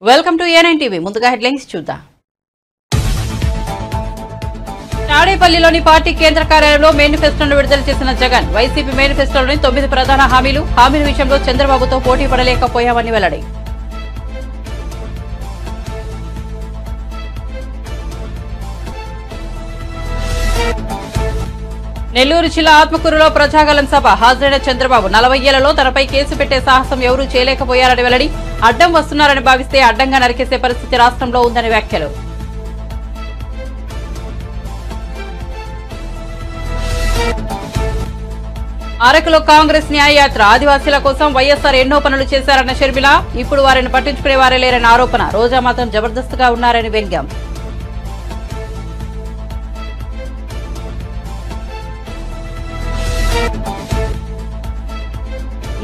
Welcome to A9 TV. ముందుగా headlines చూద్దాం. తాడేపల్లిలోని పార్టీ కేంద్ర కార్యాలయంలో మేనిఫెస్టోను విడుదల చేసిన జగన్ వైసీపీ మేనిఫెస్టోలోని 9 ప్రధాన హామీల విషయంలో చంద్రబాబుతో పోటీ పడలేకపోయామని వెల్లడి. నెల్లూరు జిల్లా ఆత్మకూరులో ప్రజాగలం సభ హాజరైన చంద్రబాబు 40 ఏళ్లలో తనపై కేసు పెట్టే సాహసం ఎవరూ చేయలేకపోయారని వెల్లడి. అడ్డం వస్తున్నారని భావిస్తే అడ్డంగా నరికేసే పరిస్థితి రాష్ట్రంలో ఉందని వ్యాఖ్యలు. అరకులో కాంగ్రెస్ న్యాయయాత్ర ఆదివాసీల కోసం వైఎస్ఆర్ ఎన్నో పనులు చేశారన్న షర్మిల. ఇప్పుడు వారిని పట్టించుకునే వారే లేరని ఆరోపణ. రోజా మాత్రం జబర్దస్త్గా ఉన్నారని వ్యంగ్యం.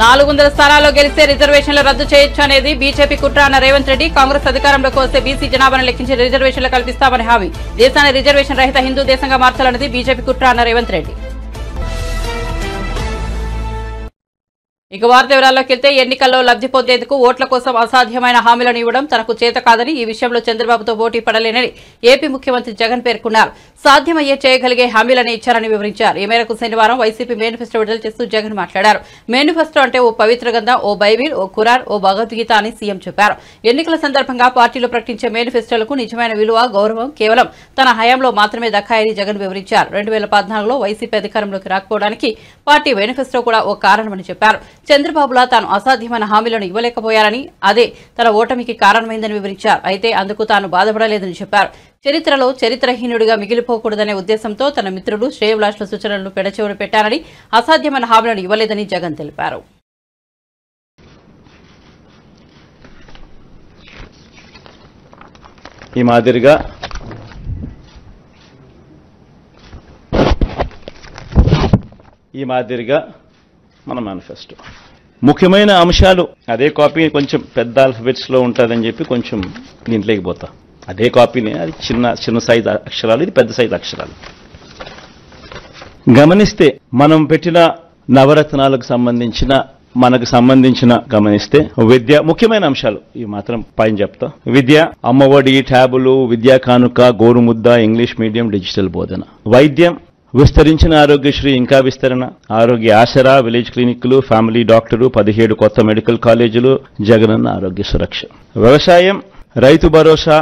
400 స్థానాల్లో గెలిస్తే రిజర్వేషన్లు రద్దు చేయొచ్చు అనేది బీజేపీ కుట్ర అన్న రేవంత్ రెడ్డి. కాంగ్రెస్ అధికారంలోకి వస్తే బీసీ జనాభాను లెక్కించి రిజర్వేషన్లు కల్పిస్తామని హామీ. దేశాన్ని రిజర్వేషన్ రహిత హిందూ దేశంగా మార్చాలన్నది బీజేపీ కుట్ర అన్న రేవంత్ రెడ్డి. ఇక వార్త వివరాల్లోకి వెళ్తే ఎన్నికల్లో లబ్ధి పొందేందుకు ఓట్ల కోసం అసాధ్యమైన హామీలను ఇవ్వడం తనకు చేత కాదని, ఈ విషయంలో చంద్రబాబుతో పోటీ పడలేనని ఏపీ ముఖ్యమంత్రి జగన్ పేర్కొన్నారు. సాధ్యమయ్యే చేయగలిగే హామీలను ఇచ్చారని వివరించారు. ఈ మేరకు శనివారం వైసీపీ మేనిఫెస్టో విడుదల చేస్తూ జగన్ మాట్లాడారు. మేనిఫెస్టో అంటే ఓ పవిత్ర గ్రంథం, ఓ బైబిల్, ఓ ఖురాన్, ఓ భగవద్గీత అని సీఎం చెప్పారు. ఎన్నికల సందర్భంగా పార్టీలు ప్రకటించే మేనిఫెస్టోలకు నిజమైన విలువ, గౌరవం కేవలం తన హయాంలో మాత్రమే దక్కాయని జగన్ వివరించారు. 2014లో వైసీపీ అధికారంలోకి రాకపోవడానికి పార్టీ మేనిఫెస్టో కూడా ఓ కారణమని చెప్పారు. చంద్రబాబులా తాను అసాధ్యమైన హామీలను ఇవ్వలేకపోయారని, అదే తన ఓటమికి కారణమైందని వివరించారు. అయితే అందుకు తాను బాధపడలేదని చెప్పారు. చరిత్రలో చరిత్రహీనుడిగా మిగిలిపోకూడదనే ఉద్దేశంతో తన మిత్రులు, శ్రేయోభిలాషుల సూచనలను పెడచెవిన పెట్టారని, అసాధ్యమైన హామీలను ఇవ్వలేదని జగన్ తెలిపారు. ఈ మాదిరిగా మన మేనిఫెస్టో ముఖ్యమైన అంశాలు అదే కాపీ కొంచెం పెద్ద ఆల్ఫబెట్స్ లో ఉంటుందని చెప్పి కొంచెం దీంట్లోకి పోతా. అదే కాపీనే, అది చిన్న సైజ్ అక్షరాలు, ఇది పెద్ద సైజ్ అక్షరాలు. గమనిస్తే మనం పెట్టిన నవరత్నాలకు సంబంధించిన గమనిస్తే విద్య ముఖ్యమైన అంశాలు ఇవి మాత్రం పైన చెప్తా. విద్య, అమ్మఒడి, ట్యాబులు, విద్యా కానుక, గోరుముద్ద, ఇంగ్లీష్ మీడియం, డిజిటల్ బోధన. వైద్యం, విస్తరించిన ఆరోగ్యశ్రీ ఇంకా విస్తరణ, ఆరోగ్య ఆసరా, విలేజ్ క్లినిక్లు, ఫ్యామిలీ డాక్టరు, 17 కొత్త మెడికల్ కాలేజీలు, జగనన్న ఆరోగ్య సురక్ష. వ్యవసాయం, రైతు భరోసా,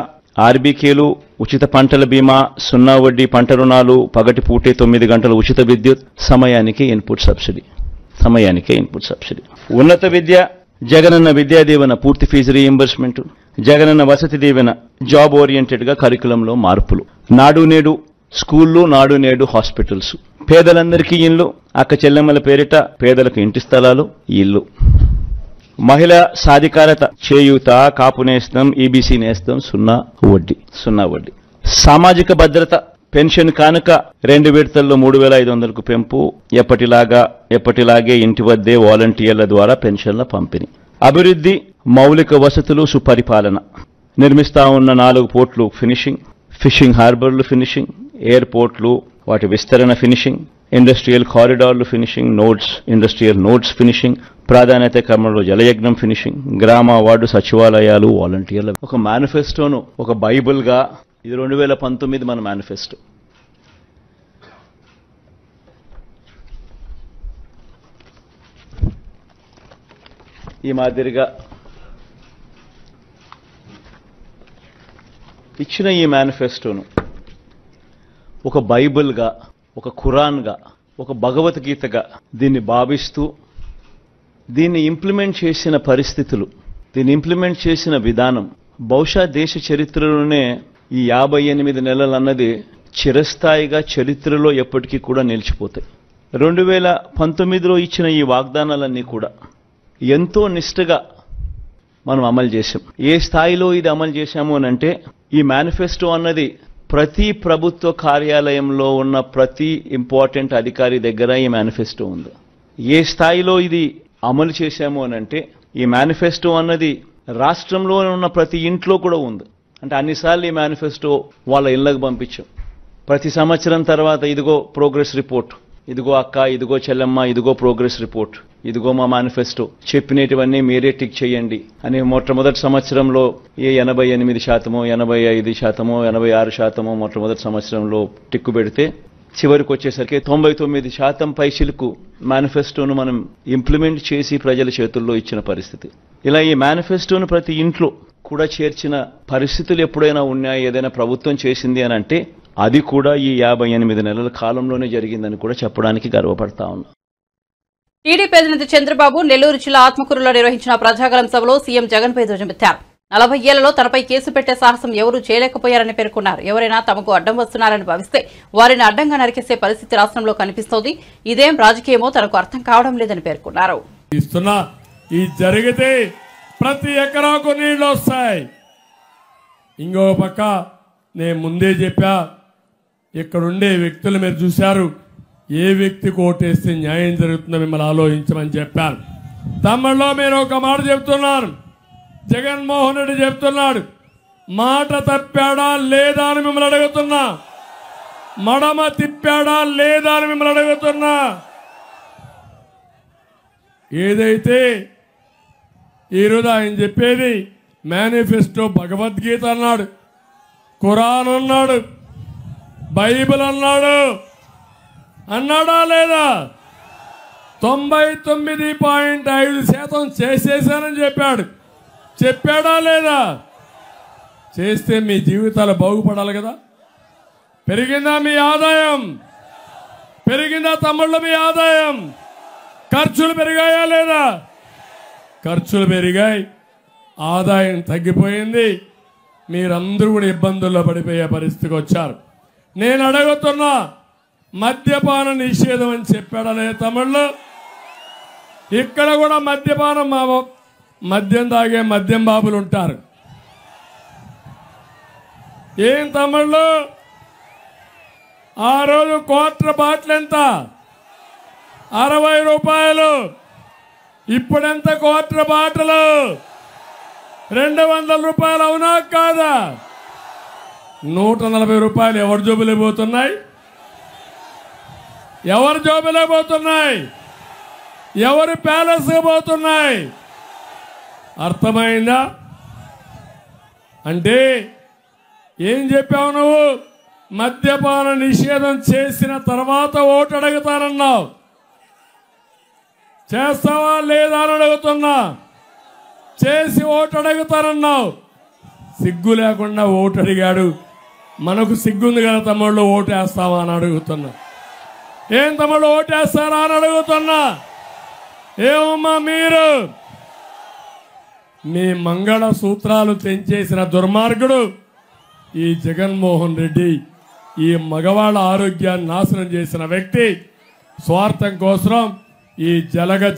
ఆర్బీకేలు, ఉచిత పంటల బీమా, 0 వడ్డీ పంట రుణాలు, పగటి పూటే 9 గంటల ఉచిత విద్యుత్, సమయానికే ఇన్పుట్ సబ్సిడీ. ఉన్నత విద్య, జగనన్న విద్యా దీవెన, పూర్తి fee reimbursement, Jagananna Vasathi Deevena, job oriented గా కరికులంలో మార్పులు, నాడు నేడు స్కూళ్లు, నాడు నేడు హాస్పిటల్స్, పేదలందరికీ ఇళ్లు, అక్క చెల్లెమ్మల పేరిట పేదలకు ఇంటి స్థలాలు, ఇళ్లు, మహిళా సాధికారత, చేయూత, కాపు నేస్తం, ఈబీసీ నేస్తం, 0 వడ్డీ, సామాజిక భద్రత, పెన్షన్ కానుక 2 విడతల్లో 3,500కు పెంపు, ఎప్పటిలాగే ఇంటి వద్దే వాలంటీర్ల ద్వారా పెన్షన్ల పంపిణీ. అభివృద్ధి, మౌలిక వసతులు, సుపరిపాలన, నిర్మిస్తా ఉన్న 4 పోర్ట్లు ఫినిషింగ్, ఫిషింగ్ హార్బర్లు ఫినిషింగ్, ఎయిర్పోర్ట్లు వాటి విస్తరణ ఫినిషింగ్, ఇండస్ట్రియల్ కారిడార్లు ఫినిషింగ్, ఇండస్ట్రియల్ నోడ్స్ ఫినిషింగ్, ప్రాధాన్యత క్రమంలో జలయజ్ఞం ఫినిషింగ్, గ్రామ వార్డు సచివాలయాలు, వాలంటీర్లు. ఒక మేనిఫెస్టోను ఒక బైబిల్ గా, ఇది 2019 మన మేనిఫెస్టో. ఈ మాదిరిగా ఇచ్చిన ఈ మేనిఫెస్టోను ఒక బైబిల్గా, ఒక ఖురాన్గా, ఒక భగవద్గీతగా దీన్ని భావిస్తూ దీన్ని ఇంప్లిమెంట్ చేసిన పరిస్థితులు, దీన్ని ఇంప్లిమెంట్ చేసిన విధానం బహుశా దేశ చరిత్రలోనే ఈ 58 నెలలు అన్నది చిరస్థాయిగా చరిత్రలో ఎప్పటికీ కూడా నిలిచిపోతాయి. 2019లో ఇచ్చిన ఈ వాగ్దానాలన్నీ కూడా ఎంతో నిష్ఠగా మనం అమలు చేశాం. ఏ స్థాయిలో ఇది అమలు చేశాము అనంటే, ఈ మేనిఫెస్టో అన్నది ప్రతి ప్రభుత్వ కార్యాలయంలో ఉన్న ప్రతి ఇంపార్టెంట్ అధికారి దగ్గర ఈ మేనిఫెస్టో ఉంది. ఏ స్థాయిలో ఇది అమలు చేశాము అనంటే, ఈ మేనిఫెస్టో అన్నది రాష్ట్రంలో ఉన్న ప్రతి ఇంట్లో కూడా ఉంది. అంటే అన్నిసార్లు ఈ మేనిఫెస్టో వాళ్ళ ఇళ్లకు పంపించాం. ప్రతి సంవత్సరం తర్వాత ఇదిగో ప్రోగ్రెస్ రిపోర్ట్, ఇదిగో అక్క, ఇదిగో చెల్లెమ్మ, ఇదిగో ప్రోగ్రెస్ రిపోర్ట్, ఇదిగో మా మేనిఫెస్టో, చెప్పినటువన్నీ మీరే టిక్ చేయండి అని మొట్టమొదటి సంవత్సరంలో 88%, 85%, 86% మొట్టమొదటి సంవత్సరంలో టిక్కు పెడితే చివరికి వచ్చేసరికి 99% పైచిలకు మేనిఫెస్టోను మనం ఇంప్లిమెంట్ చేసి ప్రజల చేతుల్లో ఇచ్చిన పరిస్థితి. ఇలా ఈ మేనిఫెస్టోను ప్రతి ఇంట్లో కూడా చేర్చిన పరిస్థితులు ఎప్పుడైనా ఉన్నాయా, ఏదైనా ప్రభుత్వం చేసింది అని అంటే అది కూడా ఈ 58 నెలల కాలంలోనే జరిగిందని కూడా చెప్పడానికి గర్వపడతా ఉన్నా. టీడీపీ అధినేత చంద్రబాబు నెల్లూరు జిల్లా ఆత్మకూరులో నిర్వహించిన ప్రజాగలం సభలో సీఎం జగన్పై ధ్వజమెత్తారు. 40 ఏళ్లలో తనపై కేసు పెట్టే సాహసం ఎవరూ చేయలేకపోయారని పేర్కొన్నారు. ఎవరైనా తమకు అడ్డం వస్తున్నారని భావిస్తే వారిని అడ్డంగా నరికేసే పరిస్థితి రాష్ట్రంలో కనిపిస్తోంది. ఇదేం రాజకీయమో తనకు అర్థం కావడం లేదని పేర్కొన్నారు. జరిగితే ప్రతి ఎకరాకు నీళ్లు వస్తాయి. ఇంకో పక్క నేను ముందే చెప్పా, ఇక్కడుండే వ్యక్తులు మీరు చూశారు, ఏ వ్యక్తికి ఓటేస్తే న్యాయం జరుగుతుందో మిమ్మల్ని ఆలోచించమని చెప్పాను. తమ్ముళ్ళో మీరు ఒక మాట చెప్తున్నారు, జగన్మోహన్ రెడ్డి చెప్తున్నాడు, మాట తప్పాడా లేదా అని మిమ్మల్ని అడుగుతున్నా, మడమ తిప్పాడా లేదా అని మిమ్మల్ని అడుగుతున్నా. ఏదైతే ఈరోజు ఆయన చెప్పేది మేనిఫెస్టో, భగవద్గీత అన్నాడు, ఖురాన్ అన్నాడు, బైబిల్ అన్నాడు, అన్నాడా లేదా? 99.5% చేసేశానని చెప్పాడు. చెప్పాడా లేదా? చేస్తే మీ జీవితాలు బాగుపడాలి కదా. పెరిగిందా మీ ఆదాయం? పెరిగిందా తమ్ముళ్ళు మీ ఆదాయం? ఖర్చులు పెరిగాయా లేదా? ఖర్చులు పెరిగాయి, ఆదాయం తగ్గిపోయింది. మీరందరూ కూడా ఇబ్బందుల్లో పడిపోయే పరిస్థితికి వచ్చారు. నేను అడుగుతున్నా, మద్యపాన నిషేధం అని చెప్పాడా లేదా తమ్ముళ్ళు? ఇక్కడ కూడా మద్యపానం, మద్యం తాగే మద్యం బాబులు ఉంటారు. ఏం తమ్ముళ్ళు, ఆ రోజు క్వార్టర్ బాటిల్ ఎంత? 60 రూపాయలు. ఇప్పుడెంత క్వార్టర్ బాటిల్? 200 రూపాయలు. అవునా కాదా? 140 రూపాయలు ఎవరి జోబులే పోతున్నాయి? ఎవరి జోబులే పోతున్నాయి? ఎవరి ప్యాలెస్ పోతున్నాయి? అర్థమైందా? అంటే ఏం చెప్పావు నువ్వు? మద్యపాన నిషేధం చేసిన తర్వాత ఓటు అడుగుతానన్నావు. చేస్తావా లేదా అని అడుగుతున్నా. చేసి ఓటు అడుగుతానన్నావు. సిగ్గు లేకుండా ఓటు అడిగాడు. మనకు సిగ్గుంది కదా తమ్ముళ్ళు, ఓటేస్తావా అని అడుగుతున్నా. ఏం తమ్ముళ్ళు ఓటేస్తారా అని అడుగుతున్నా. ఏమమ్మా మీరు? మీ మంగళ సూత్రాలు తెంచేసిన దుర్మార్గుడు ఈ జగన్మోహన్ రెడ్డి. ఈ మగవాళ్ళ ఆరోగ్యాన్ని నాశనం చేసిన వ్యక్తి. స్వార్థం కోసం ఈ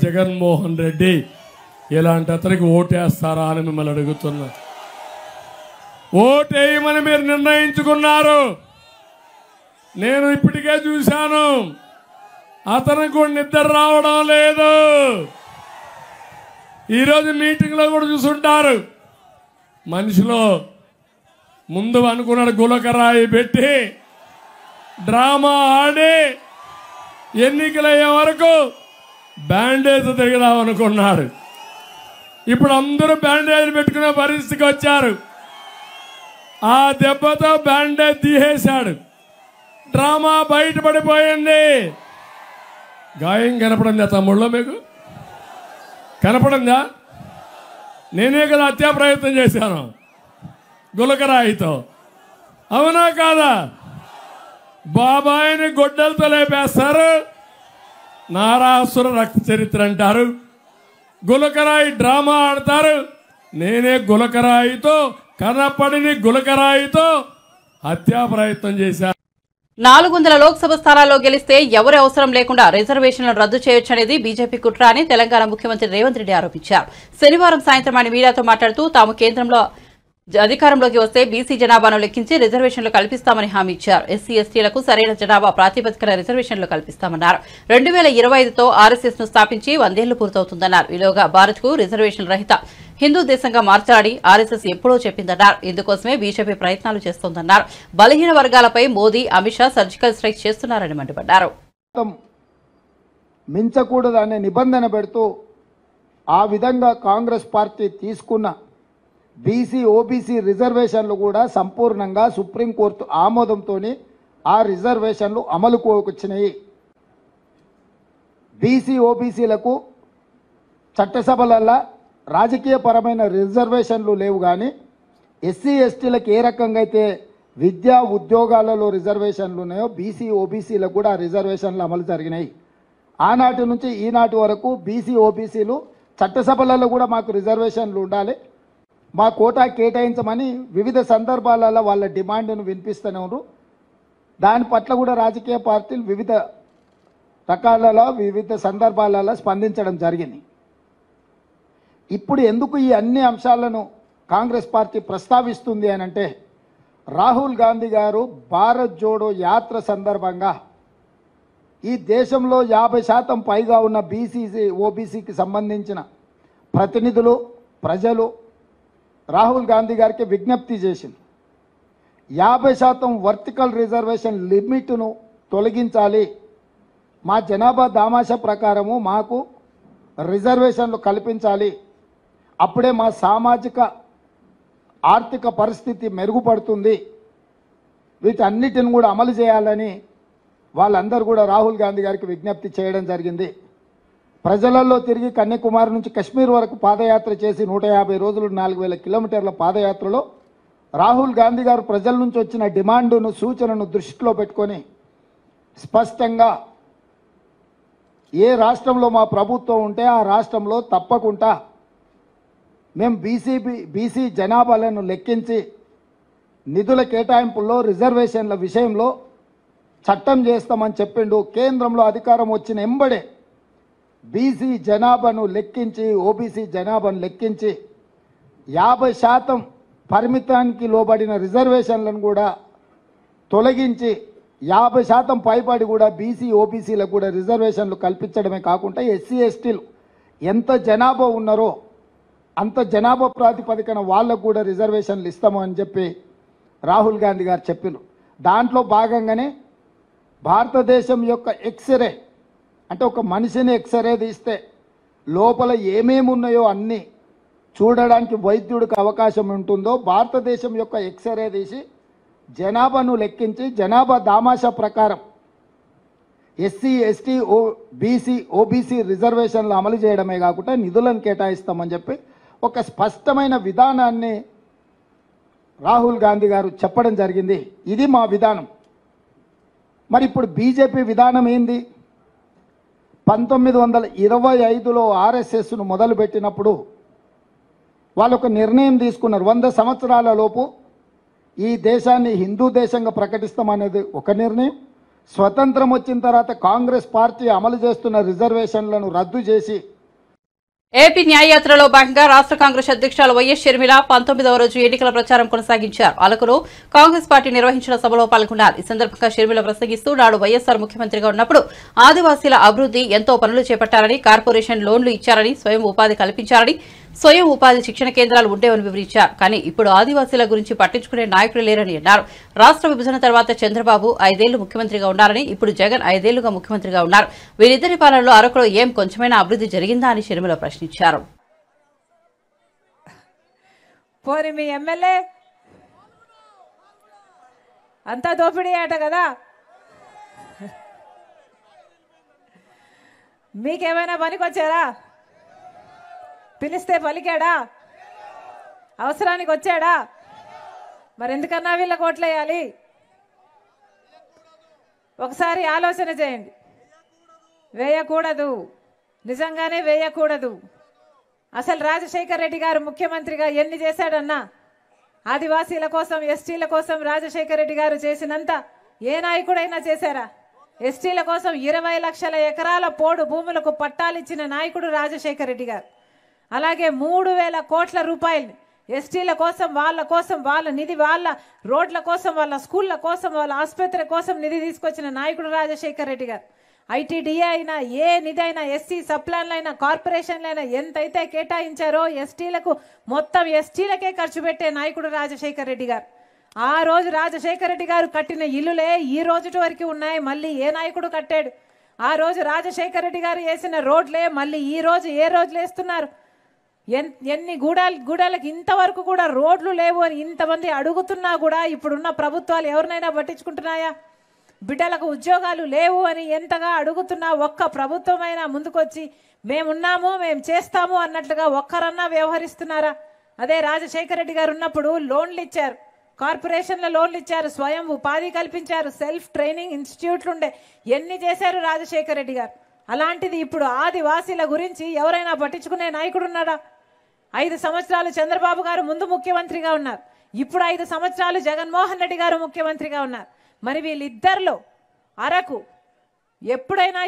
జగన్మోహన్ రెడ్డి. ఇలాంటి అతనికి ఓటేస్తారా అని మిమ్మల్ని అడుగుతున్నా. ఓటేయమని మీరు నిర్ణయించుకున్నారు. నేను ఇప్పటికే చూశాను, అతనికి కూడా నిద్ర రావడం లేదు. ఈరోజు మీటింగ్లో కూడా చూసుంటారు. మనిషిలో ముందు అనుకున్నాడు, గులకరాయి పెట్టి డ్రామా ఆడి ఎన్నికలయ్యే వరకు బ్యాండేజ్ తిరిగిదాం అనుకున్నాడు. ఇప్పుడు అందరూ బ్యాండేజ్ పెట్టుకునే పరిస్థితికి వచ్చారు. ఆ దెబ్బతో బ్యాండేజ్ తీసేశాడు. డ్రామా బయటపడిపోయింది. గాయం కనపడిందా తమ్ముళ్ళో? మీకు కనపడిందా? నేనే కదా హత్యా ప్రయత్నం చేశాను గులకరాయితో. అవునా కాదా? బాబాయిని గొడ్డలతో లేపేస్తారు, నారాసుర రక్త చరిత్ర అంటారు, గులకరాయి డ్రామా ఆడతారు. నేనే గులకరాయితో, కనపడిని గులకరాయితో హత్యా ప్రయత్నం చేశాను. 400 లోక్సభ స్థానాల్లో గెలిస్తే ఎవరి అవసరం లేకుండా రిజర్వేషన్లను రద్దు చేయొచ్చనేది బీజేపీ కుట్ర అని తెలంగాణ ముఖ్యమంత్రి రేవంత్ రెడ్డి ఆరోపించారు. శనివారం సాయంత్రం ఆయన మీడియాతో మాట్లాడుతూ తాము కేంద్రంలో అధికారంలోకి వస్తే బీసీ జనాభాను లెక్కించి రిజర్వేషన్లు కల్పిస్తామని హామీ ఇచ్చారు. ఎస్సీ ఎస్టీలకు సరైన జనాభా ప్రాతిపదికన రిజర్వేషన్లు కల్పిస్తామన్నారు. 2025తో ఆర్ఎస్ఎస్ ను స్థాపించి 100 ఏళ్లు పూర్తవుతుందన్నారు. ఈలోగా భారత్ కు రిజర్వేషన్ రహిత హిందూ దేశంగా మార్చాలని ఆర్ఎస్ఎస్ ఎప్పుడో చెప్పిందన్నారు. ఇందుకోసమే బీజేపీ ప్రయత్నాలు చేస్తోందన్నారు. బలహీన వర్గాలపై మోదీ, అమిత్ షా సర్జికల్ స్ట్రైక్ చేస్తున్నారని మండిపడ్డారు. మించకూడదనే నిబంధన పెడుతూ ఆ విధంగా కాంగ్రెస్ పార్టీ తీసుకున్న బీసీ ఓబీసీ రిజర్వేషన్లు కూడా సంపూర్ణంగా సుప్రీంకోర్టు ఆమోదంతో ఆ రిజర్వేషన్లు అమలుకు వచ్చినాయి. బీసీ ఓబీసీలకు చట్టసభలల్లో రాజకీయపరమైన రిజర్వేషన్లు లేవు, కానీ ఎస్సీ ఎస్టీలకు ఏ రకంగా అయితే విద్యా ఉద్యోగాలలో రిజర్వేషన్లు ఉన్నాయో బీసీ ఓబీసీలకు కూడా రిజర్వేషన్లు అమలు జరిగినాయి. ఆనాటి నుంచి ఈనాటి వరకు బీసీ ఓబీసీలు చట్టసభలలో కూడా మాకు రిజర్వేషన్లు ఉండాలి, మా కోటా కేటాయించమని వివిధ సందర్భాలలో వాళ్ళ డిమాండ్ను వినిపిస్తూనే ఉన్నారు. దాని పట్ల కూడా రాజకీయ పార్టీలు వివిధ రకాలలో వివిధ సందర్భాలలో స్పందించడం జరిగింది. ఇప్పుడు ఎందుకు ఈ అన్ని అంశాలను కాంగ్రెస్ పార్టీ ప్రస్తావిస్తుంది అని అంటే, రాహుల్ గాంధీ గారు భారత్ జోడో యాత్ర సందర్భంగా ఈ దేశంలో 50% పైగా ఉన్న బీసీసీ ఓబీసీకి సంబంధించిన ప్రతినిధులు ప్రజలు రాహుల్ గాంధీ గారికి విజ్ఞప్తి చేసింది. 50% వర్టికల్ రిజర్వేషన్ లిమిట్ను తొలగించాలి, మా జనాభా దామాషా ప్రకారము మాకు రిజర్వేషన్లు కల్పించాలి, అప్పుడే మా సామాజిక ఆర్థిక పరిస్థితి మెరుగుపడుతుంది, వీటన్నిటిని కూడా అమలు చేయాలని వాళ్ళందరూ కూడా రాహుల్ గాంధీ గారికి విజ్ఞప్తి చేయడం జరిగింది. ప్రజలలో తిరిగి కన్యాకుమారి నుంచి కశ్మీర్ వరకు పాదయాత్ర చేసి 150 రోజులు 4000 కిలోమీటర్ల పాదయాత్రలో రాహుల్ గాంధీ గారు ప్రజల నుంచి వచ్చిన డిమాండును సూచనను దృష్టిలో పెట్టుకొని స్పష్టంగా ఏ రాష్ట్రంలో మా ప్రభుత్వం ఉంటే ఆ రాష్ట్రంలో తప్పకుండా మేము బీసీ జనాభాలను లెక్కించి నిధుల కేటాయింపుల్లో రిజర్వేషన్ల విషయంలో చట్టం చేస్తామని చెప్పిండు. కేంద్రంలో అధికారం వచ్చిన ఎంబడే బీసీ జనాభాను లెక్కించి ఓబీసీ జనాభాను లెక్కించి 50% పరిమితానికి లోబడిన రిజర్వేషన్లను కూడా తొలగించి 50% పైబడి కూడా బీసీ ఓబీసీలకు కూడా రిజర్వేషన్లు కల్పించడమే కాకుండా ఎస్సీ ఎస్టీలు ఎంత జనాభా ఉన్నారో అంత జనాభా ప్రాతిపదికన వాళ్ళకు కూడా రిజర్వేషన్లు ఇస్తాము అని చెప్పి రాహుల్ గాంధీ గారు చెప్పారు. దాంట్లో భాగంగానే భారతదేశం యొక్క ఎక్స్రే అంటే ఒక మనిషిని ఎక్స్రే తీస్తే లోపల ఏమేమి ఉన్నాయో అన్నీ చూడడానికి వైద్యుడికి అవకాశం ఉంటుందో భారతదేశం యొక్క ఎక్స్రే తీసి జనాభాను లెక్కించి జనాభా దామాషా ప్రకారం ఎస్సీ ఎస్టీ బీసీ ఓబీసీ రిజర్వేషన్లు అమలు చేయడమే కాకుండా నిధులను కేటాయిస్తామని చెప్పి ఒక స్పష్టమైన విధానాన్ని రాహుల్ గాంధీ గారు చెప్పడం జరిగింది. ఇది మా విధానం. మరి ఇప్పుడు బీజేపీ విధానం ఏంది? 1925లో ఆర్ఎస్ఎస్ను మొదలుపెట్టినప్పుడు వాళ్ళు ఒక నిర్ణయం తీసుకున్నారు. 100 సంవత్సరాల లోపు ఈ దేశాన్ని హిందూ దేశంగా ప్రకటిస్తామనేది ఒక నిర్ణయం. స్వతంత్రం వచ్చిన తర్వాత కాంగ్రెస్ పార్టీ అమలు చేస్తున్న రిజర్వేషన్లను రద్దు చేసి ఏపీ న్యాయయాత్రలో భాగంగా రాష్ట్ర కాంగ్రెస్ అధ్యక్షురాలు వైఎస్ షర్మిల 19వ రోజు ఎన్నికల ప్రచారం కొనసాగించారు. అలకులో కాంగ్రెస్ పార్టీ నిర్వహించిన సభలో పాల్గొన్నారు. ఈ సందర్భంగా షర్మిల ప్రసంగిస్తూ నాడు వైఎస్సార్ ముఖ్యమంత్రిగా ఉన్నప్పుడు ఆదివాసీల అభివృద్ధి ఎంతో పనులు చేపట్టారని, కార్పొరేషన్ లోన్లు ఇచ్చారని, స్వయం ఉపాధి కల్పించారని, స్వయం ఉపాధి శిక్షణ కేంద్రాలు ఉండేవని వివరించారు. కానీ ఇప్పుడు ఆదివాసీల గురించి పట్టించుకునే నాయకులు లేరని అన్నారు. రాష్ట్ర విభజన తర్వాత చంద్రబాబు 5 ఏళ్లు ముఖ్యమంత్రిగా ఉన్నారని, ఇప్పుడు జగన్ 5 ఏళ్లుగా ముఖ్యమంత్రిగా ఉన్నారు. వీరిద్దరి పాలనలో అరకులో ఏం కొంచెమైనా అభివృద్ధి జరిగిందా అని షర్మిల ప్రశ్నించారు. పోనీ మీ ఎమ్మెల్యే అంతా దోపిడీ ఆట కదా, మీకేమైనా పనికొచ్చారా? పిలిస్తే పలికాడా? అవసరానికి వచ్చాడా? మరెందుకన్నా వీళ్ళ కోట్లేయాలి? ఒకసారి ఆలోచన చేయండి. వేయకూడదు, నిజంగానే వేయకూడదు. అసలు రాజశేఖర్ రెడ్డి గారు ముఖ్యమంత్రిగా ఎన్ని చేశాడన్నా? ఆదివాసీల కోసం ఎస్టీల కోసం రాజశేఖర్ రెడ్డి గారు చేసినంత ఏ నాయకుడైనా చేశారా? ఎస్టీల కోసం 20 లక్షల ఎకరాల పోడు భూములకు పట్టాలిచ్చిన నాయకుడు రాజశేఖర్ రెడ్డి గారు. అలాగే 3000 కోట్ల రూపాయలు ఎస్టీల కోసం వాళ్ళ నిధి, వాళ్ళ రోడ్ల కోసం, వాళ్ళ స్కూళ్ళ కోసం, వాళ్ళ ఆసుపత్రి కోసం నిధి తీసుకొచ్చిన నాయకుడు రాజశేఖర్ రెడ్డి గారు. ఐటీడీఏ అయినా ఏ నిధి అయినా, ఎస్సీ సప్లాన్లైనా, కార్పొరేషన్లైనా ఎంతైతే కేటాయించారో ఎస్టీలకు మొత్తం ఎస్టీలకే ఖర్చు పెట్టే నాయకుడు రాజశేఖర్ రెడ్డి గారు. ఆ రోజు రాజశేఖర్ రెడ్డి గారు కట్టిన ఇల్లులే ఈ రోజు వరకు ఉన్నాయి. మళ్ళీ ఏ నాయకుడు కట్టాడు? ఆ రోజు రాజశేఖర రెడ్డి గారు వేసిన రోడ్లే మళ్ళీ ఈ రోజు ఏ రోజులు వేస్తున్నారు? ఎన్ని గూడాలకు ఇంతవరకు కూడా రోడ్లు లేవు అని ఇంతమంది అడుగుతున్నా కూడా ఇప్పుడున్న ప్రభుత్వాలు ఎవరినైనా పట్టించుకుంటున్నాయా? బిడ్డలకు ఉద్యోగాలు లేవు అని ఎంతగా అడుగుతున్నా ఒక్క ప్రభుత్వమైనా ముందుకొచ్చి మేమున్నాము మేము చేస్తాము అన్నట్లుగా ఒక్కరన్నా వ్యవహరిస్తున్నారా? అదే రాజశేఖర రెడ్డి గారు ఉన్నప్పుడు లోన్లు ఇచ్చారు, కార్పొరేషన్ల లోన్లు ఇచ్చారు, స్వయం ఉపాధి కల్పించారు, సెల్ఫ్ ట్రైనింగ్ ఇన్స్టిట్యూట్లు ఉండే, ఎన్ని చేశారు రాజశేఖర రెడ్డి గారు. అలాంటిది ఇప్పుడు ఆదివాసీల గురించి ఎవరైనా పట్టించుకునే నాయకుడు ఉన్నాడా? 5 సంవత్సరాలు చంద్రబాబు గారు ముందు ముఖ్యమంత్రిగా ఉన్నారు, ఇప్పుడు 5 సంవత్సరాలు జగన్మోహన్ రెడ్డి గారు ముఖ్యమంత్రిగా ఉన్నారు. మరి వీళ్ళిద్దరిలో అరకు ఎప్పుడైనా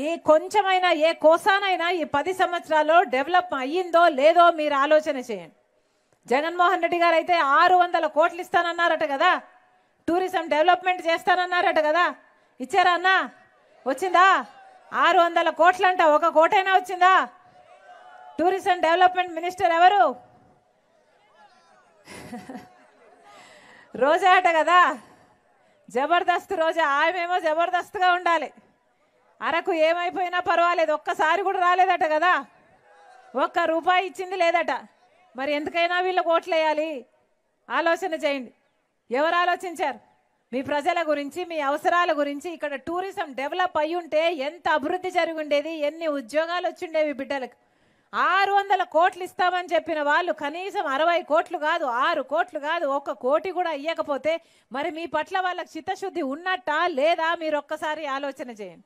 ఏ కొంచెమైనా ఏ కోసానైనా ఈ 10 సంవత్సరాల్లో డెవలప్ అయ్యిందో లేదో మీరు ఆలోచన చేయండి. జగన్మోహన్ రెడ్డి గారు అయితే 600 కోట్లు ఇస్తానన్నారట కదా, టూరిజం డెవలప్మెంట్ చేస్తానన్నారట కదా, ఇచ్చారా అన్నా? వచ్చిందా? 600 కోట్లంట, 1 కోటైనా వచ్చిందా? టూరిజం డెవలప్మెంట్ మినిస్టర్ ఎవరు? రోజా అట కదా, జబర్దస్త్ రోజా. ఆమెమో జబర్దస్త్గా ఉండాలి, అరకు ఏమైపోయినా పర్వాలేదు, ఒక్కసారి కూడా రాలేదట కదా, 1 రూపాయి ఇచ్చింది లేదట. మరి ఎందుకైనా వీళ్ళకి ఓట్లు వేయాలి? ఆలోచన చేయండి. ఎవరు ఆలోచించారు? మీ ప్రజల గురించి, మీ అవసరాల గురించి. ఇక్కడ టూరిజం డెవలప్ అయ్యి ఉంటే ఎంత అభివృద్ధి జరిగి ఉండేది, ఎన్ని ఉద్యోగాలు వచ్చిండేవి బిడ్డలకు. 600 కోట్లు ఇస్తామని చెప్పిన వాళ్ళు కనీసం 60 కోట్లు కాదు, 6 కోట్లు కాదు, 1 కోటి కూడా ఇవ్వకపోతే మరి మీ పట్ల వాళ్ళకి చిత్తశుద్ధి ఉన్నట్టా లేదా? మీరు ఒక్కసారి ఆలోచన చేయండి.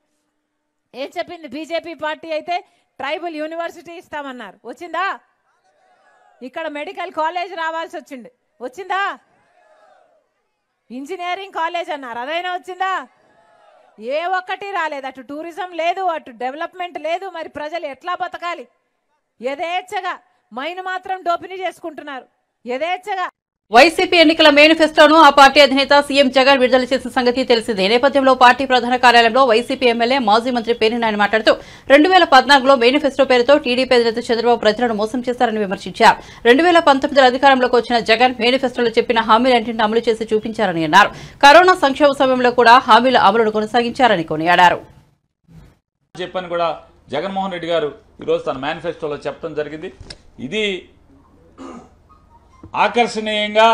ఏం చెప్పింది బీజేపీ పార్టీ? అయితే ట్రైబల్ యూనివర్సిటీ ఇస్తామన్నారు, వచ్చిందా? ఇక్కడ మెడికల్ కాలేజ్ రావాల్సి వచ్చింది, వచ్చిందా? ఇంజనీరింగ్ కాలేజ్ అన్నారు, అదైనా వచ్చిందా? ఏ ఒక్కటి రాలేదు. అటు టూరిజం లేదు, అటు డెవలప్మెంట్ లేదు. మరి ప్రజలు ఎట్లా బతకాలి? యథేచ్ఛగా మైను మాత్రం దోపిడీ చేసుకుంటున్నారు, యథేచ్ఛగా. వైసీపీ ఎన్నికల మేనిఫెస్టోను ఆ పార్టీ అధినేత సీఎం జగన్ విడుదల చేసిన సంగతి తెలిసిందే. నేపథ్యంలో పార్టీ ప్రధాన కార్యాలయంలో వైసీపీ ఎమ్మెల్యే మాజీ మంత్రి పేర్ని నాని మాట్లాడుతూ 2014లో మేనిఫెస్టో పేరుతో టీడీపీ అధినేత చంద్రబాబు ప్రజలను మోసం చేశారని విమర్శించారు. 2019లో అధికారంలోకి వచ్చిన జగన్ మేనిఫెస్టోలో చెప్పిన హామీలన్నింటినీ అమలు చేసి చూపించారని అన్నారు. కరోనా సంక్షోభ సమయంలో కూడా హామీల అమలును కొనసాగించారని కొనియాడారు. చెప్పని కూడా జగన్మోహన్ రెడ్డి గారు ఈరోజు తన మేనిఫెస్టోలో చెప్పడం జరిగింది. ఇది ఆకర్షణీయంగా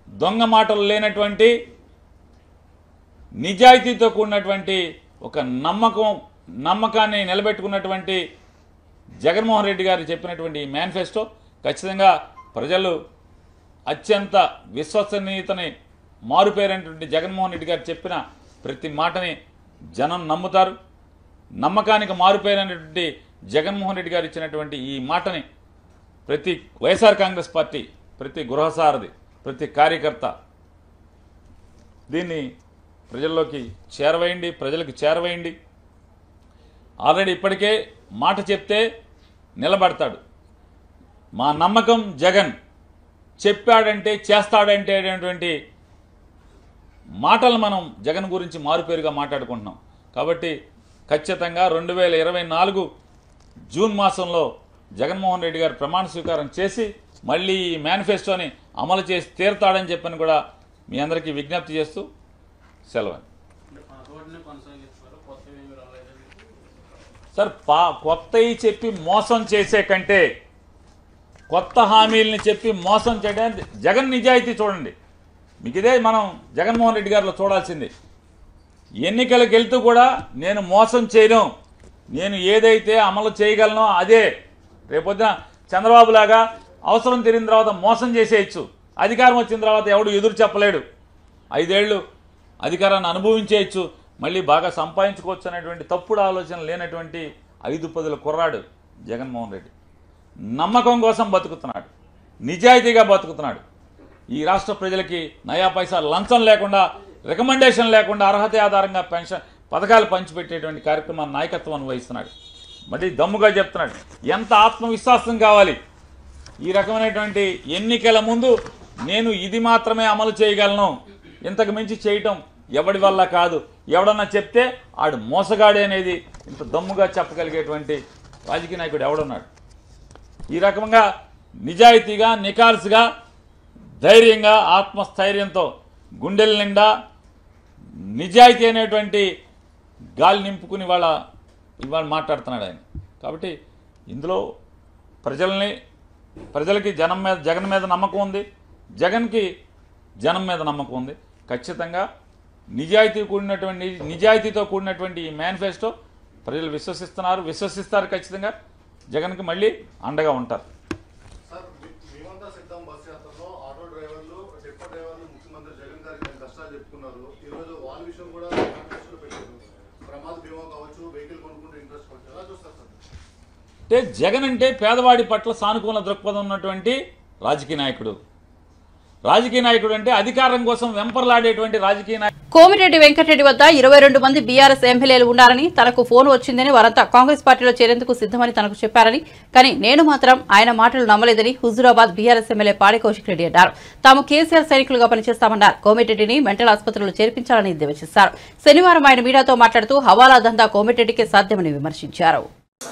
దొంగ మాటలు లేనటువంటి నిజాయితీతో కూడినటువంటి ఒక నమ్మకాన్ని నిలబెట్టుకున్నటువంటి జగన్మోహన్ రెడ్డి గారు చెప్పినటువంటి మేనిఫెస్టో ఖచ్చితంగా ప్రజలు అత్యంత విశ్వసనీయతని మారుపేరైనటువంటి జగన్మోహన్ రెడ్డి గారు చెప్పిన ప్రతి మాటని జనం నమ్ముతారు. నమ్మకానికి మారుపేరైనటువంటి జగన్మోహన్ రెడ్డి గారు ఇచ్చినటువంటి ఈ మాటని ప్రతి వైఎస్ఆర్ కాంగ్రెస్ పార్టీ, ప్రతి గృహసారథి, ప్రతి కార్యకర్త దీన్ని ప్రజల్లోకి చేరవేయండి, ప్రజలకు చేరవేయండి. ఆల్రెడీ ఇప్పటికే మాట చెప్తే నిలబడతాడు. మా నమ్మకం జగన్, చెప్పాడంటే చేస్తాడంటే అనేటువంటి మాటలు మనం జగన్ గురించి మారుపేరుగా మాట్లాడుకుంటున్నాం. కాబట్టి ఖచ్చితంగా 2024 జూన్ మాసంలో జగన్మోహన్ రెడ్డి గారు ప్రమాణ స్వీకారం చేసి మళ్ళీ ఈ మేనిఫెస్టోని అమలు చేసి తీరుతాడని చెప్పని కూడా మీ అందరికీ విజ్ఞప్తి చేస్తూ సెలవు. సార్, కొత్తవి చెప్పి మోసం చేసే కంటే కొత్త హామీలని చెప్పి మోసం చేయడానికి జగన్ నిజాయితీ చూడండి. మీకు ఇదే మనం జగన్మోహన్ రెడ్డి గారిలో చూడాల్సింది. ఎన్నికలకు వెళ్తూ కూడా నేను మోసం చేయను, నేను ఏదైతే అమలు చేయగలనో అదే. రేపొద్దున చంద్రబాబు లాగా అవసరం తీరిన తర్వాత మోసం చేసేయచ్చు, అధికారం వచ్చిన తర్వాత ఎవడు ఎదురు చెప్పలేడు, 5 ఏళ్ళు అధికారాన్ని అనుభవించేయచ్చు, మళ్ళీ బాగా సంపాదించుకోవచ్చు అనేటువంటి తప్పుడు ఆలోచన లేనటువంటి 5 పదుల కుర్రాడు జగన్మోహన్ రెడ్డి. నమ్మకం కోసం బతుకుతున్నాడు, నిజాయితీగా బతుకుతున్నాడు. ఈ రాష్ట్ర ప్రజలకి నయా పైసా లంచం లేకుండా, రికమెండేషన్ లేకుండా అర్హత ఆధారంగా పెన్షన్ పథకాలు పంచిపెట్టేటువంటి కార్యక్రమాన్ని నాయకత్వం వహిస్తున్నాడు. మరి దమ్ముగా చెప్తున్నాడు. ఎంత ఆత్మవిశ్వాసం కావాలి ఈ రకమైనటువంటి ఎన్నికల ముందు. నేను ఇది మాత్రమే అమలు చేయగలను, ఇంతకు మించి చేయటం ఎవడి వల్ల కాదు, ఎవడన్నా చెప్తే ఆడు మోసగాడే అనేది ఇంత దమ్ముగా చెప్పగలిగేటువంటి రాజకీయ నాయకుడు ఎవడున్నాడు? ఈ రకంగా నిజాయితీగా, నికాల్సుగా, ధైర్యంగా, ఆత్మస్థైర్యంతో, గుండెల నిండా నిజాయితీ అనేటువంటి గాలి నింపుకుని ఇవాళ మాట్లాడుతున్నాడు ఆయన. కాబట్టి ఇందులో ప్రజలకి జగన్ మీద నమ్మకం ఉంది, జగన్కి జనం మీద నమ్మకం ఉంది. ఖచ్చితంగా నిజాయితీతో కూడినటువంటి ఈ మేనిఫెస్టో ప్రజలు విశ్వసిస్తారు. ఖచ్చితంగా జగన్కి మళ్ళీ అండగా ఉంటారు. అంటే జగన్ అంటే పేదవాడి పట్ల సానుకూల దృక్పథం ఉన్నటువంటి రాజకీయ నాయకుడు అంటే అధికారం కోసం వెంపర్లాడేటువంటి రాజకీయ నాయకుడు. కోమిరెడ్డి వెంకటరెడ్డి వద్ద 22 మంది బీఆర్ఎస్ ఎమ్మెల్యేలు ఉన్నారని, తనకు ఫోన్ వచ్చిందని, వారంతా కాంగ్రెస్ పార్టీలో చేరేందుకు సిద్ధమని తనకు చెప్పారని, కానీ నేను మాత్రం ఆయన మాటలు నమ్మలేదని హుజూరాబాద్ బీఆర్ఎస్ ఎమ్మెల్యే పాడి కౌశిక్ రెడ్డి అన్నారు. తాము కేసీఆర్ సైనికులుగా పనిచేస్తామన్నారు. కోమిరెడ్డిని మెంటల్ ఆసుపత్రిలో చేర్పించాలని ఎద్దేవా చేశారు. శనివారం ఆయన మీడియాతో మాట్లాడుతూ హవాలా దందా కోమిరెడ్డికే సాధ్యమని విమర్శించారు.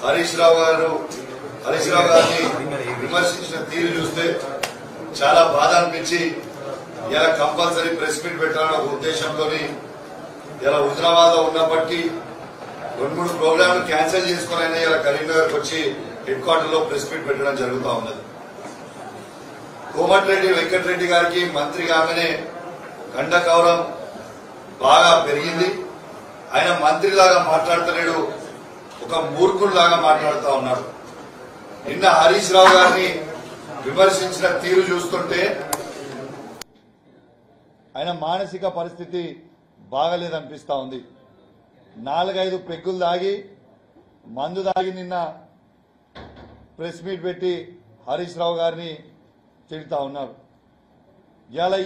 హరీష్ రావు గారిని విమర్శించిన తీరు చూస్తే చాలా బాధ అనిపించి ఇలా కంపల్సరీ ప్రెస్ మీట్ పెట్టాలన్న ఒక ఉద్దేశంతో ఇలా హుజరాబాద్ లో ఉన్నప్పటికీ 2-3 ప్రోగ్రాంలు క్యాన్సిల్ చేసుకుని అయినా ఇలా కరీంనగర్కి వచ్చి హెడ్ క్వార్టర్ లో ప్రెస్ మీట్ పెట్టడం జరుగుతూ ఉన్నది. కోమటిరెడ్డి వెంకటరెడ్డి గారికి మంత్రి కాగానే గండకౌరం బాగా పెరిగింది. ఆయన మంత్రిలాగా మాట్లాడతలేడు, ఒక మూర్ఖుల్లాగా మాట్లాడుతూ ఉన్నాడు. నిన్న హరీష్ రావు గారిని విమర్శించిన తీరు చూస్తుంటే ఆయన మానసిక పరిస్థితి బాగలేదనిపిస్తా ఉంది. 4-5 పెగ్గులు దాగి మందు దాగి నిన్న ప్రెస్ మీట్ పెట్టి హరీష్ రావు గారిని తిడుతా ఉన్నారు. ఇలా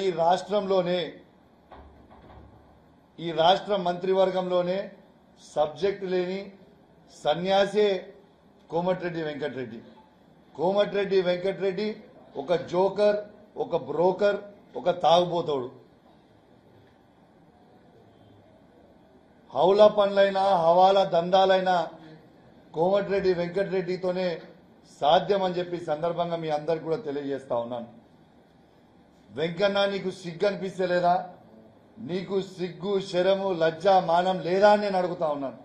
ఈ రాష్ట్ర మంత్రివర్గంలోనే సబ్జెక్టు లేని సన్యాసే కోమటిరెడ్డి వెంకటరెడ్డి ఒక జోకర్, ఒక బ్రోకర్, ఒక తాగుబోతోడు. హౌలా పనులైనా హవాలా దందాలైనా కోమటిరెడ్డి వెంకటరెడ్డితోనే సాధ్యం అని చెప్పి సందర్భంగా మీ అందరికి కూడా తెలియజేస్తా ఉన్నాను. వెంకన్న, నీకు సిగ్గు అనిపిస్తలేదా? నీకు సిగ్గు, శరము, లజ్జ, మానం లేదా అని నేను అడుగుతా ఉన్నాను.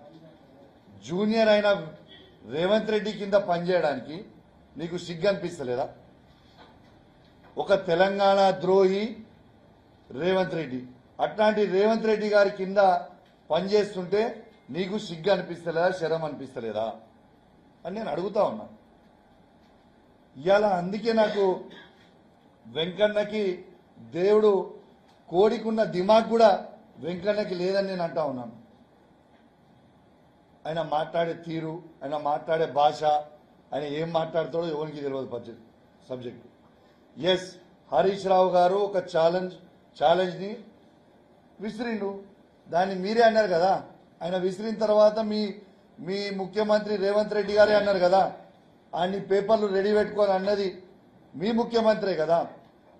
జూనియర్ అయిన రేవంత్ రెడ్డి కింద పనిచేయడానికి నీకు సిగ్గు అనిపిస్తలేదా? ఒక తెలంగాణ ద్రోహి రేవంత్ రెడ్డి, అట్లాంటి రేవంత్ రెడ్డి గారి కింద పనిచేస్తుంటే నీకు సిగ్గు అనిపిస్తలేదా, శరం అనిపిస్తలేదా అని నేను అడుగుతా ఉన్నా. ఇవాళ అందుకే నాకు వెంకన్నకి దేవుడు కోడికున్న దిమాగ్ కూడా వెంకన్నకి లేదని నేను అంటా ఉన్నాను. ఆయన మాట్లాడే తీరు, ఆయన మాట్లాడే భాష, ఆయన ఏం మాట్లాడతాడో ఎవరికి తెలియదు సబ్జెక్టు. ఎస్, హరీష్ రావు గారు ఒక ఛాలెంజ్ని విసిరిండు. దాన్ని మీరే అన్నారు కదా. ఆయన విసిరిన తర్వాత మీ ముఖ్యమంత్రి రేవంత్ రెడ్డి గారే అన్నారు కదా, అన్ని పేపర్లు రెడీ పెట్టుకొని అన్నది మీ ముఖ్యమంత్రే కదా.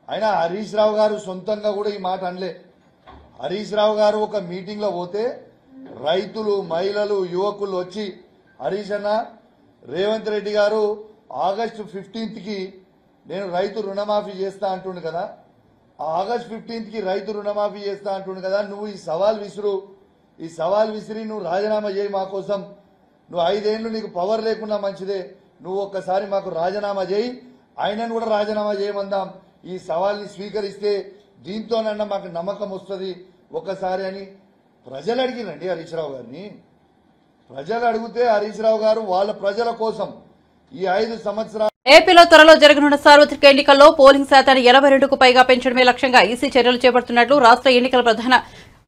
అయినా హరీష్ రావు గారు సొంతంగా కూడా ఈ మాట అనలే. హరీష్ రావు గారు ఒక మీటింగ్లో పోతే రైతులు, మహిళలు, యువకులు వచ్చి హరీష్ అన్న, రేవంత్ రెడ్డి గారు ఆగస్టు 15కి నేను రైతు రుణమాఫీ చేస్తా అంటుండు కదా, ఆగస్టు 15కి రైతు రుణమాఫీ చేస్తా అంటుండు కదా, నువ్వు ఈ సవాల్ విసిరి నువ్వు రాజీనామా చేయి మా కోసం. నువ్వు 5 ఏళ్లు నీకు పవర్ లేకున్నా మంచిదే, నువ్వు ఒక్కసారి మాకు రాజీనామా చేయి, ఆయనను కూడా రాజీనామా చేయమందాం. ఈ సవాల్ని స్వీకరిస్తే దీంతోనన్నా మాకు నమ్మకం వస్తుంది ఒక్కసారి అని ప్రజలు అడిగిరండి హరీష్ రావు గారిని. ప్రజలు అడిగితే హరీష్ రావు గారు వాళ్ళ ప్రజల కోసం ఈ 5 సంవత్సరాలు. ఏపీలో త్వరలో జరగనున్న సార్వత్రిక ఎన్నికల్లో పోలింగ్ శాతాన్ని 82కు పైగా పెంచడమే లక్ష్యంగా ఈసీ చర్యలు చేపడుతున్నట్లు రాష్ట్ర ఎన్నికల ప్రధాన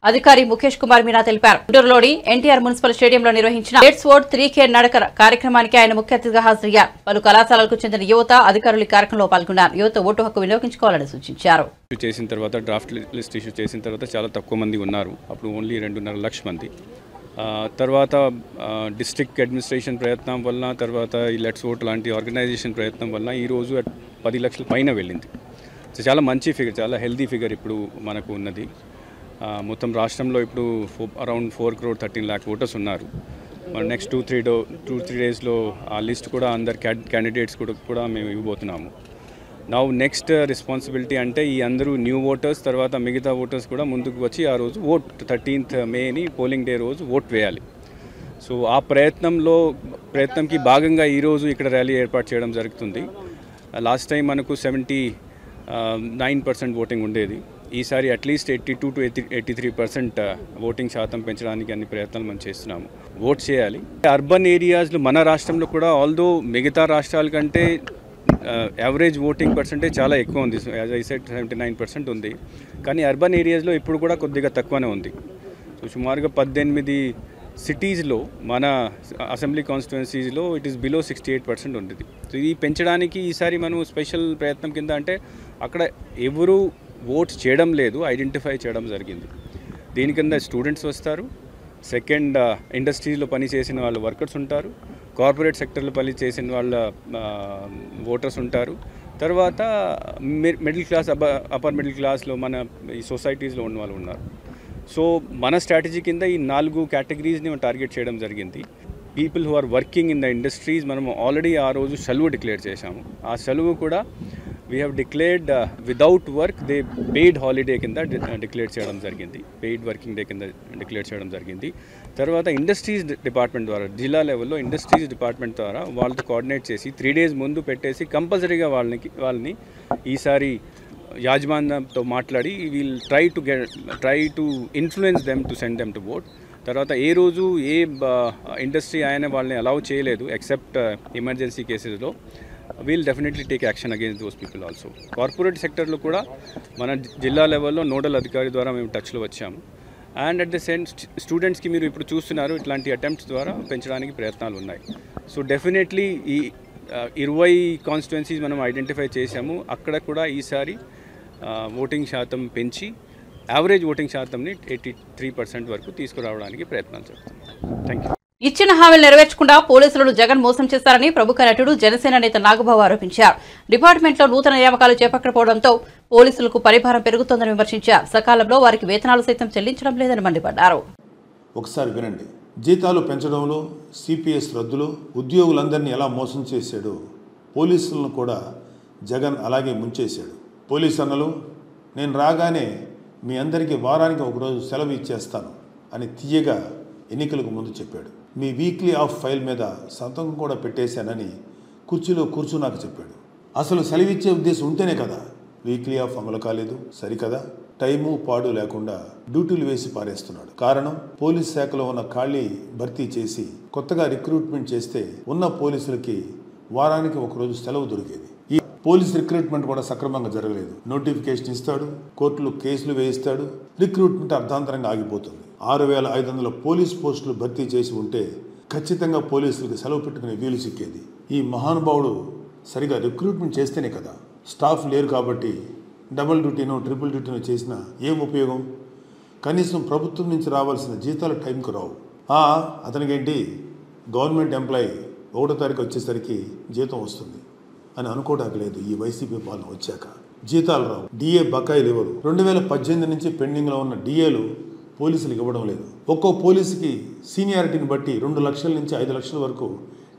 అధికారి ముఖేష్ కుమార్ మీనా తెలిపారు. గుంటూరులోని ఎన్టీఆర్ మున్సిపల్ స్టేడియంలో నిర్వహించిన లెట్స్ ఓట్ 3K నడక కార్యక్రమానికి ఆయన ముఖ్య అతిథిగా హాజరయ్యారు. పలు కళాశాలలకు చెందిన యువత, అధికారులు ఈ కార్యక్రమంలో పాల్గొన్నారు. యువత ఓటు హక్కు వినియోగించుకోవాలని సూచించారు. చేసిన తర్వాత డ్రాఫ్ట్ లిస్ట్ ఇష్యూ చేసిన తర్వాత చాలా తక్కువ మంది ఉన్నారు. అప్పుడు ఓన్లీ 2.5 లక్షల మంది. తర్వాత డిస్ట్రిక్ట్ అడ్మినిస్ట్రేషన్ ప్రయత్నం వల్ల, తర్వాత ఈ లెట్స్ ఓట్ లాంటి ఆర్గనైజేషన్ ప్రయత్నం వల్ల ఈరోజు 10 లక్షల పైన వెళ్ళింది. సో చాలా మంచి ఫిగర్, చాలా హెల్దీ ఫిగర్ ఇప్పుడు మనకు ఉన్నది. మొత్తం రాష్ట్రంలో ఇప్పుడు అరౌండ్ 4,13,00,000 ఓటర్స్ ఉన్నారు. నెక్స్ట్ 2-3 డేస్లో ఆ లిస్ట్ కూడా అందరు క్యాండిడేట్స్ కూడా మేము ఇవ్వబోతున్నాము. నౌ నెక్స్ట్ రెస్పాన్సిబిలిటీ అంటే ఈ అందరూ న్యూ ఓటర్స్ తర్వాత మిగతా ఓటర్స్ కూడా ముందుకు వచ్చి ఆ రోజు vote 13th May polling day రోజు ఓట్ వేయాలి. సో ఆ ప్రయత్నంకి భాగంగా ఈరోజు ఇక్కడ ర్యాలీ ఏర్పాటు చేయడం జరుగుతుంది. లాస్ట్ టైం మనకు 79% ఓటింగ్ ఉండేది. ఈసారి అట్లీస్ట్ 82 to 83% ఓటింగ్ శాతం పెంచడానికి అన్ని ప్రయత్నాలు మనం చేస్తున్నాము. ఓట్ చేయాలి. అర్బన్ ఏరియాస్లో మన రాష్ట్రంలో కూడా ఆల్దో మిగతా రాష్ట్రాల కంటే యావరేజ్ ఓటింగ్ పర్సెంటేజ్ చాలా ఎక్కువ ఉంది. యాజ్ ఐ సెడ్ 79% ఉంది. కానీ అర్బన్ ఏరియాస్లో ఇప్పుడు కూడా కొద్దిగా తక్కువనే ఉంది. సో సుమారుగా 18 సిటీస్లో మన అసెంబ్లీ కాన్స్టిట్యుయెన్సీస్లో ఇట్ ఈస్ బిలో 68% ఉండేది. సో ఇది పెంచడానికి ఈసారి మనం స్పెషల్ ప్రయత్నం కింద అంటే అక్కడ ఎవరు ఓట్స్ చేయడం లేదు ఐడెంటిఫై చేయడం జరిగింది. దీని కింద స్టూడెంట్స్ వస్తారు, సెకండ్ ఇండస్ట్రీస్లో పనిచేసిన వాళ్ళు వర్కర్స్ ఉంటారు, కార్పొరేట్ సెక్టర్లో పనిచేసిన వాళ్ళ ఓటర్స్ ఉంటారు, తర్వాత మిడిల్ క్లాస్ అప్పర్ మిడిల్ క్లాస్లో మన ఈ సొసైటీస్లో ఉన్న వాళ్ళు ఉన్నారు. సో మన స్ట్రాటజీ కింద ఈ 4 కేటగిరీస్ని మనం టార్గెట్ చేయడం జరిగింది. People who are working in the industries మనం ఆల్రెడీ ఆ రోజు సెలవు డిక్లేర్ చేశాము. ఆ సెలవు కూడా we have declared without work they paid holiday కింద డిక్లేర్ చేయడం జరిగింది, పెయిడ్ వర్కింగ్ డే కింద డిక్లేర్ చేయడం జరిగింది. తర్వాత ఇండస్ట్రీస్ డిపార్ట్మెంట్ ద్వారా జిల్లా లెవెల్లో ఇండస్ట్రీస్ డిపార్ట్మెంట్ ద్వారా వాళ్ళతో కోఆర్డినేట్ చేసి 3 days ముందు పెట్టేసి కంపల్సరీగా వాళ్ళని ఈసారి యాజమాన్యంతో మాట్లాడి we'll try to influence them to send them to vote. తర్వాత ఏ రోజు ఏ ఇండస్ట్రీ ఆయన వాళ్ళని అలౌ చేయలేదు ఎక్సెప్ట్ ఎమర్జెన్సీ కేసెస్లో. We'll definitely take action against those people also. Corporate సెక్టర్లో కూడా మన జిల్లా లెవెల్లో నోడల్ అధికారి ద్వారా మేము టచ్లో వచ్చాము. అండ్ అట్ ద సేమ్ స్టూడెంట్స్కి మీరు ఇప్పుడు చూస్తున్నారు ఇట్లాంటి అటెంప్ట్స్ ద్వారా పెంచడానికి ప్రయత్నాలు ఉన్నాయి. సో డెఫినెట్లీ ఈ 20 కాన్స్టిట్యుయెన్సీస్ మనం ఐడెంటిఫై చేశాము. అక్కడ కూడా ఈసారి ఓటింగ్ శాతం పెంచి యావరేజ్ ఓటింగ్ శాతంని 83% వరకు తీసుకురావడానికి ప్రయత్నాలు చేస్తున్నాం. Thank you. ఇచ్చిన హామీలు నెరవేర్చకుండా పోలీసులను జగన్ మోసం చేశారని ప్రముఖ నటుడు జనసేన నేత నాగబాబు ఆరోపించారు. డిపార్ట్మెంట్లో నూతన నియామకాలు చేపట్టకపోవడంతో పోలీసులకు పరిభారం పెరుగుతోందని విమర్శించారు. సకాలంలో వారికి వేతనాలు సైతం చెల్లించడం లేదని మండిపడ్డారు. ఒకసారి వినండి. జీతాలు పెంచడంలో సిపిఎస్ రద్దులో ఉద్యోగులందరినీ ఎలా మోసం చేశాడో పోలీసులను కూడా జగన్ అలాగే ముంచేశాడు. పోలీసు అన్నలు నేను రాగానే మీ అందరికీ వారానికి ఒకరోజు సెలవు ఇచ్చేస్తాను అని తీయగా ఎన్నికలకు ముందు చెప్పాడు. మీ వీక్లీ ఆఫ్ ఫైల్ మీద సంతకం కూడా పెట్టేశానని కుర్చీలో కూర్చున్నాక చెప్పాడు. అసలు సెలవిచ్చే ఉద్దేశం ఉంటేనే కదా వీక్లీ ఆఫ్ అమలు కాలేదు. సరికదా టైము పాడు లేకుండా డ్యూటీలు వేసి పారేస్తున్నాడు. కారణం పోలీస్ శాఖలో ఉన్న ఖాళీ భర్తీ చేసి కొత్తగా రిక్రూట్మెంట్ చేస్తే ఉన్న పోలీసులకి వారానికి ఒకరోజు సెలవు దొరికేది. ఈ పోలీస్ రిక్రూట్మెంట్ కూడా సక్రమంగా జరగలేదు. నోటిఫికేషన్ ఇస్తాడు, కోర్టులు కేసులు వేయిస్తాడు, రిక్రూట్మెంట్ అర్ధాంతరంగా ఆగిపోతుంది. 6500 పోలీస్ పోస్టులు భర్తీ చేసి ఉంటే ఖచ్చితంగా పోలీసులకు సెలవు పెట్టుకునే వీలు సిక్కేది. ఈ మహానుభావుడు సరిగా రిక్రూట్మెంట్ చేస్తేనే కదా. స్టాఫ్ లేరు కాబట్టి డబుల్ డ్యూటీనో ట్రిపుల్ డ్యూటీనో చేసినా ఏం ఉపయోగం? కనీసం ప్రభుత్వం నుంచి రావాల్సిన జీతాలు టైంకు రావు. అతనికేంటి గవర్నమెంట్ ఎంప్లాయీ 1వ తారీఖు వచ్చేసరికి జీతం వస్తుంది అని అనుకోవడానికి లేదు. ఈ వైసీపీ పాలన వచ్చాక జీతాలు రావు, డిఏ బకాయిలు ఇవ్వరు. 2018 నుంచి పెండింగ్లో ఉన్న డిఏలు పోలీసులకు ఇవ్వడం లేదు. ఒక్కో పోలీసుకి సీనియారిటీని బట్టి 2 లక్షల నుంచి 5 లక్షల వరకు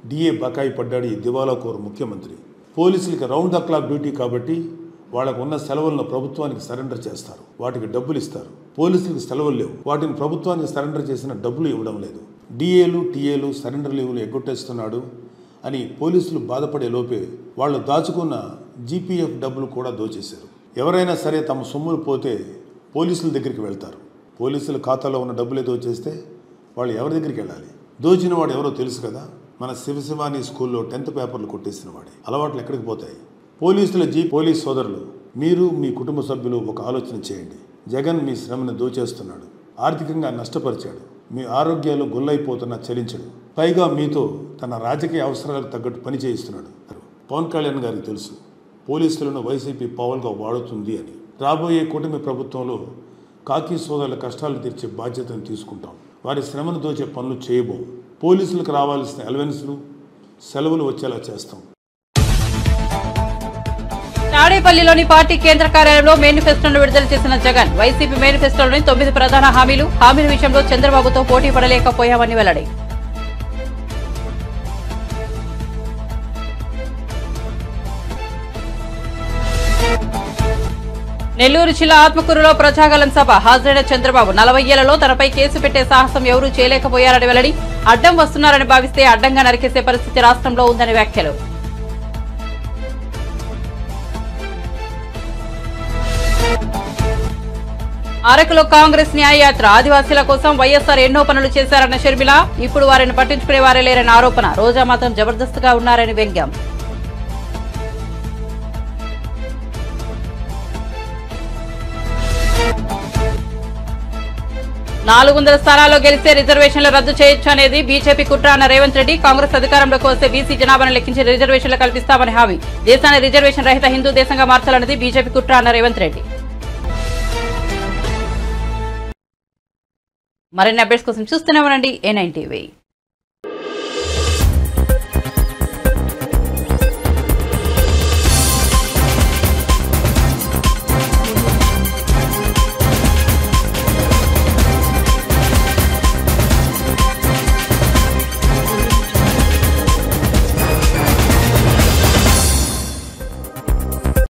డిఏ బకాయి పడ్డాడు ఈ దివాలాకోరు ముఖ్యమంత్రి. పోలీసులకి రౌండ్ ద క్లాక్ డ్యూటీ కాబట్టి వాళ్ళకు ఉన్న సెలవులను ప్రభుత్వానికి సరెండర్ చేస్తారు, వాటికి డబ్బులు ఇస్తారు. పోలీసులకు సెలవులు లేవు, వాటిని ప్రభుత్వానికి సరెండర్ చేసిన డబ్బులు ఇవ్వడం లేదు. డిఏలు టీఏలు సరెండర్ లీవులు ఎగ్గొట్టేస్తున్నాడు అని పోలీసులు బాధపడే లోపే వాళ్ళు దాచుకున్న జీపీఎఫ్ డబ్బులు కూడా దోచేశారు. ఎవరైనా సరే తమ సొమ్ములు పోతే పోలీసుల దగ్గరికి వెళ్తారు. పోలీసుల ఖాతాలో ఉన్న డబ్బులే దోచేస్తే వాళ్ళు ఎవరి దగ్గరికి వెళ్ళాలి? దోచిన వాడు ఎవరో తెలుసు కదా. మన శివశివాని స్కూల్లో 10th పేపర్లు కొట్టేసిన వాడే. అలవాట్లు ఎక్కడికి పోతాయి? పోలీస్ సోదరులు, మీరు మీ కుటుంబ సభ్యులు ఒక ఆలోచన చేయండి. జగన్ మీ శ్రమను దోచేస్తున్నాడు, ఆర్థికంగా నష్టపరిచాడు, మీ ఆరోగ్యాలు గుల్లైపోతున్నా చలించడు. పైగా మీతో తన రాజకీయ అవసరాలకు తగ్గట్టు పని చేయిస్తున్నాడు. పవన్ కళ్యాణ్ గారికి తెలుసు పోలీసులను వైసీపీ పావులుగా వాడుతుంది అని. రాబోయే కూటమి ప్రభుత్వంలో కాకి సోదరుల కష్టాలు తీర్చే బాధ్యతను తీసుకుంటాం. వారి శ్రమను దోచే పనులు చేయబోం. పోలీసులకు రావాల్సిన అలవెన్స్లు సెలవులు వచ్చేలా చేస్తాం. తాడేపల్లిలోని పార్టీ కేంద్ర కార్యాలయంలో మేనిఫెస్టోను విడుదల చేసిన జగన్ వైసీపీ మేనిఫెస్టోలోని 9 ప్రధాన హామీల విషయంలో చంద్రబాబుతో పోటీ పడలేకపోయామని వెల్లడి. నెల్లూరు జిల్లా ఆత్మకూరులో ప్రజాగలం సభ హాజరైన చంద్రబాబు 40 ఏళ్లలో తనపై కేసు పెట్టే సాహసం ఎవరూ చేయలేకపోయారని వెల్లడి. అడ్డం వస్తున్నారని భావిస్తే అడ్డంగా నరికేసే పరిస్థితి రాష్ట్రంలో ఉందని వ్యాఖ్యలు. అరకులో కాంగ్రెస్ న్యాయయాత్ర ఆదివాసీల కోసం వైఎస్ఆర్ ఎన్నో పనులు చేశారన్న షర్మిల. ఇప్పుడు వారిని పట్టించుకునే వారే లేరని ఆరోపణ. రోజా మాత్రం జబర్దస్త్గా ఉన్నారని వ్యంగ్యం. 400 స్థానాల్లో గెలిస్తే రిజర్వేషన్లు రద్దు చేయొచ్చు అనేది బీజేపీ కుట్ర అన్న రేవంత్ రెడ్డి. కాంగ్రెస్ అధికారంలోకి వస్తే బీసీ జనాభాను లెక్కించి రిజర్వేషన్లు కల్పిస్తామని హామీ. దేశాన్ని రిజర్వేషన్ రహిత హిందూ దేశంగా మార్చాలన్నది బీజేపీ కుట్ర అన్న రేవంత్ రెడ్డి. మరిన్ని అప్డేట్స్ కోసం చూస్తూనే ఉండండి A9 TV.